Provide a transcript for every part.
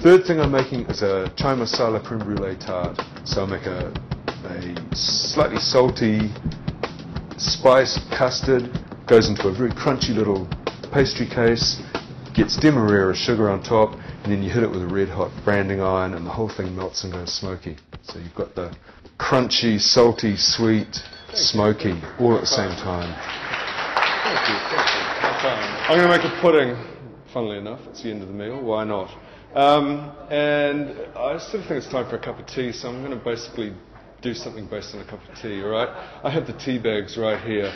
Third thing I'm making is a chai masala creme brulee tart. So I'll make a slightly salty spiced custard, goes into a very crunchy little pastry case, gets demerara sugar on top, and then you hit it with a red hot branding iron and the whole thing melts and goes smoky. So you've got the crunchy, salty, sweet, smoky, all at the same time. Thank you. I'm going to make a pudding, funnily enough. It's the end of the meal, why not? And I sort of think it's time for a cup of tea, so I'm going to basically do something based on a cup of tea, all right? I have the tea bags right here.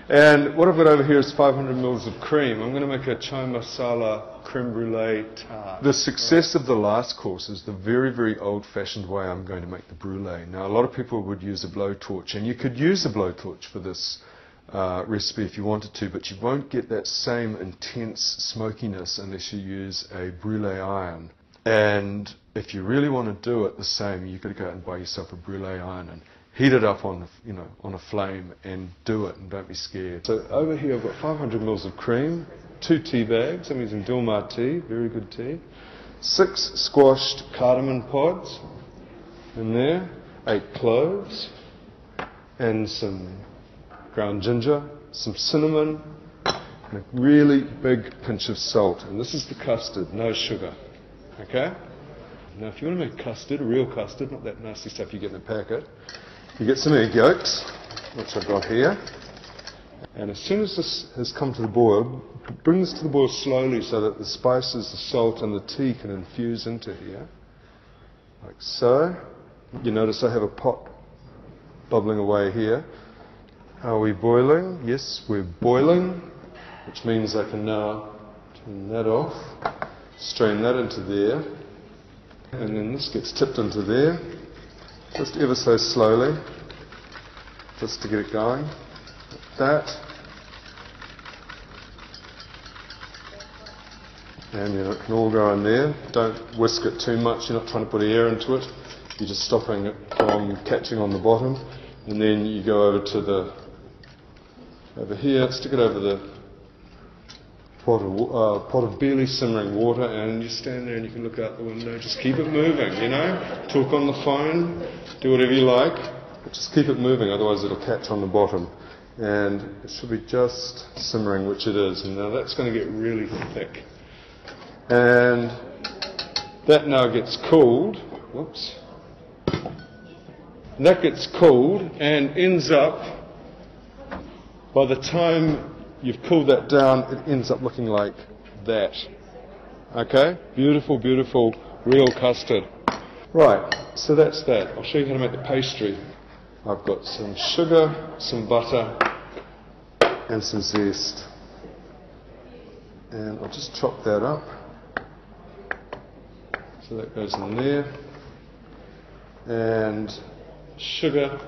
And what I've got over here is 500 mils of cream. I'm going to make a chai masala creme brulee tart. The success of the last course is the very, very old-fashioned way I'm going to make the brulee. Now, a lot of people would use a blowtorch, and you could use a blowtorch for this recipe if you wanted to, but you won't get that same intense smokiness unless you use a brulee iron. And if you really want to do it the same, you've got to go out and buy yourself a brulee iron and heat it up on, on a flame and do it, and don't be scared. So over here I've got 500 mils of cream, 2 tea bags. I'm using Dilmah tea, very good tea. 6 squashed cardamom pods in there, 8 cloves, and some ground ginger, some cinnamon, and a really big pinch of salt. And this is the custard, no sugar. Okay? Now if you want to make custard, a real custard, not that nasty stuff you get in a packet, you get some egg yolks, which I've got here. And as soon as this has come to the boil, bring this to the boil slowly so that the spices, the salt and the tea can infuse into here. Like so. You notice I have a pot bubbling away here. Are we boiling? Yes, we're boiling, which means I can now turn that off, strain that into there, and then this gets tipped into there, just ever so slowly, just to get it going, like that. And it can all go in there. Don't whisk it too much, you're not trying to put air into it, you're just stopping it from catching on the bottom. And then you go over here, stick it over the pot of barely simmering water, and you stand there and you can look out the window. Just keep it moving, Talk on the phone, do whatever you like, but just keep it moving, otherwise it'll catch on the bottom. And it should be just simmering, which it is. And now that's going to get really thick. And that now gets cooled. Whoops. And that gets cooled and ends up, by the time you've cooled that down, it ends up looking like that. Okay? Beautiful, beautiful, real custard. Right, so that's that. I'll show you how to make the pastry. I've got some sugar, some butter, and some zest. And I'll just chop that up. So that goes in there. And sugar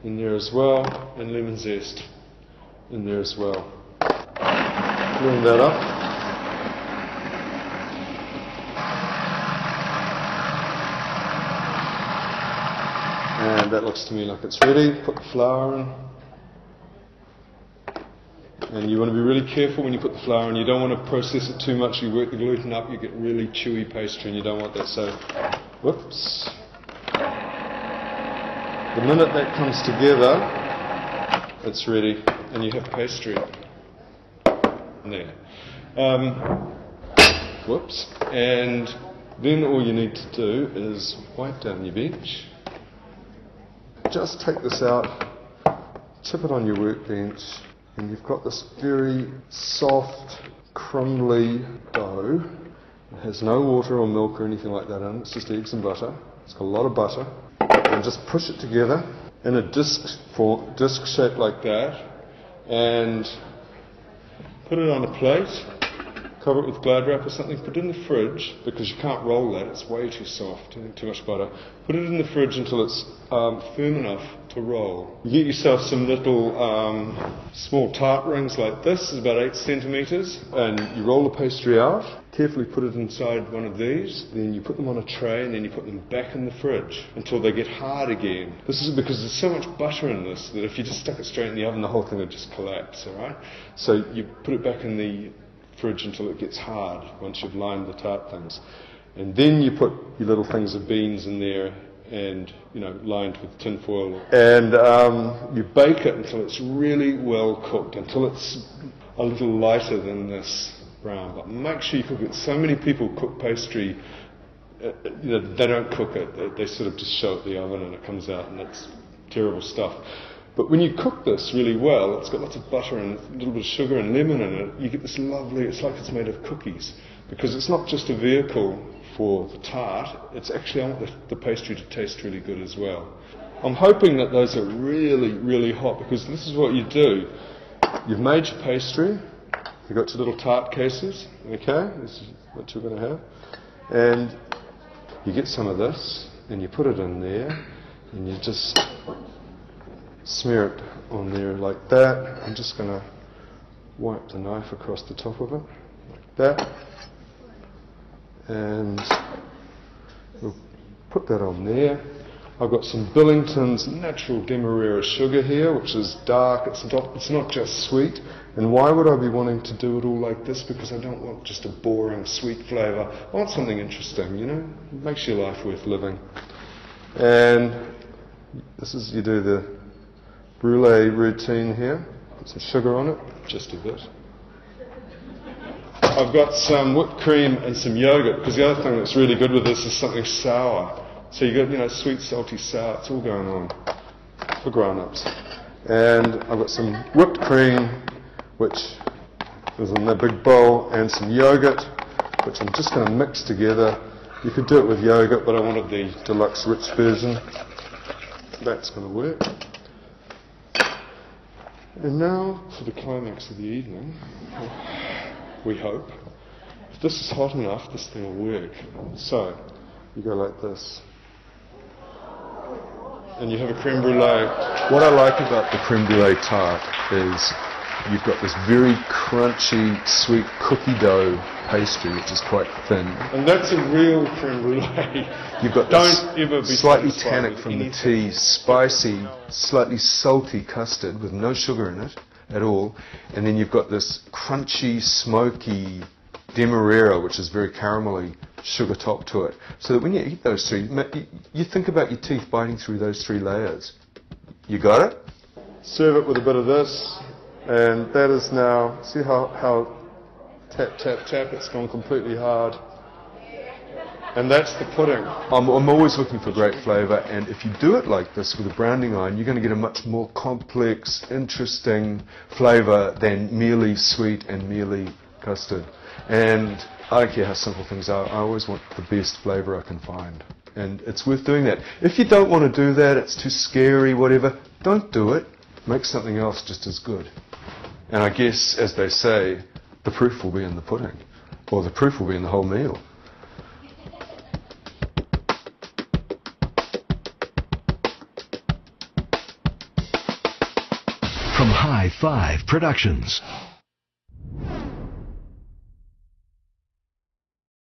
in there as well, and lemon zest in there as well. Blend that up. And that looks to me like it's ready. Put the flour in. And you want to be really careful when you put the flour in. You don't want to process it too much. You work the gluten up, you get really chewy pastry, and you don't want that. So, whoops. The minute that comes together, it's ready, and you have pastry. There. Whoops. And then all you need to do is wipe down your bench. Just take this out, tip it on your workbench, and you've got this very soft, crumbly dough. It has no water or milk or anything like that in it. It's just eggs and butter. It's got a lot of butter. And just push it together in a disc shape like that, and put it on a plate, cover it with Glad wrap or something, put it in the fridge, because you can't roll that, it's way too soft, too much butter. Put it in the fridge until it's firm enough to roll. You get yourself some little small tart rings like this, is about 8 centimetres, and you roll the pastry out, carefully put it inside one of these, then you put them on a tray, and then you put them back in the fridge until they get hard again. This is because there's so much butter in this that if you just stuck it straight in the oven, the whole thing would just collapse, alright? So you put it back in the fridge until it gets hard once you've lined the tart things. And then you put your little things of beans in there and, you know, lined with tin foil. And you bake it until it's really well cooked, until it's a little lighter than this brown. But make sure you cook it. So many people cook pastry, you know, they don't cook it. They sort of just show it in the oven and it comes out and it's terrible stuff. But when you cook this really well, it's got lots of butter and a little bit of sugar and lemon in it, you get this lovely, it's like it's made of cookies. Because it's not just a vehicle for the tart, it's actually, I want the pastry to taste really good as well. I'm hoping that those are really, really hot, because this is what you do. You've made your pastry, you've got your little tart cases, okay, this is what you're going to have, and you get some of this, and you put it in there, and you just smear it on there like that. I'm just going to wipe the knife across the top of it, like that. And we'll put that on there. I've got some Billington's natural Demerara sugar here, which is dark, it's not just sweet. And why would I be wanting to do it all like this? Because I don't want just a boring sweet flavour. I want something interesting, you know, it makes your life worth living. And this is, you do the brulee routine here, put some sugar on it, just a bit. I've got some whipped cream and some yogurt, because the other thing that's really good with this is something sour. So you got, you know, sweet, salty, sour, it's all going on for grown-ups. And I've got some whipped cream, which is in the big bowl, and some yogurt, which I'm just going to mix together. You could do it with yogurt, but I wanted the deluxe rich version. That's going to work. And now for the climax of the evening. We hope. If this is hot enough, this thing will work. So, you go like this. And you have a creme brulee. What I like about the creme brulee tart is you've got this very crunchy, sweet cookie dough pastry, which is quite thin. And that's a real creme brulee. You've got Don't ever be slightly satisfied tannic with from the anything. tea, spicy, slightly salty custard with no sugar in it at all, and then you've got this crunchy, smoky Demerara, which is very caramelly, sugar top to it. So that when you eat those three, you think about your teeth biting through those three layers. You got it? Serve it with a bit of this, and that is now, see how tap, tap, tap, it's gone completely hard. And that's the pudding. I'm always looking for great flavour, and if you do it like this with a branding iron, you're going to get a much more complex, interesting flavour than merely sweet and merely custard. And I don't care how simple things are, I always want the best flavour I can find. And it's worth doing that. If you don't want to do that, it's too scary, whatever, don't do it. Make something else just as good. And I guess, as they say, the proof will be in the pudding, or the proof will be in the whole meal. From High Five Productions.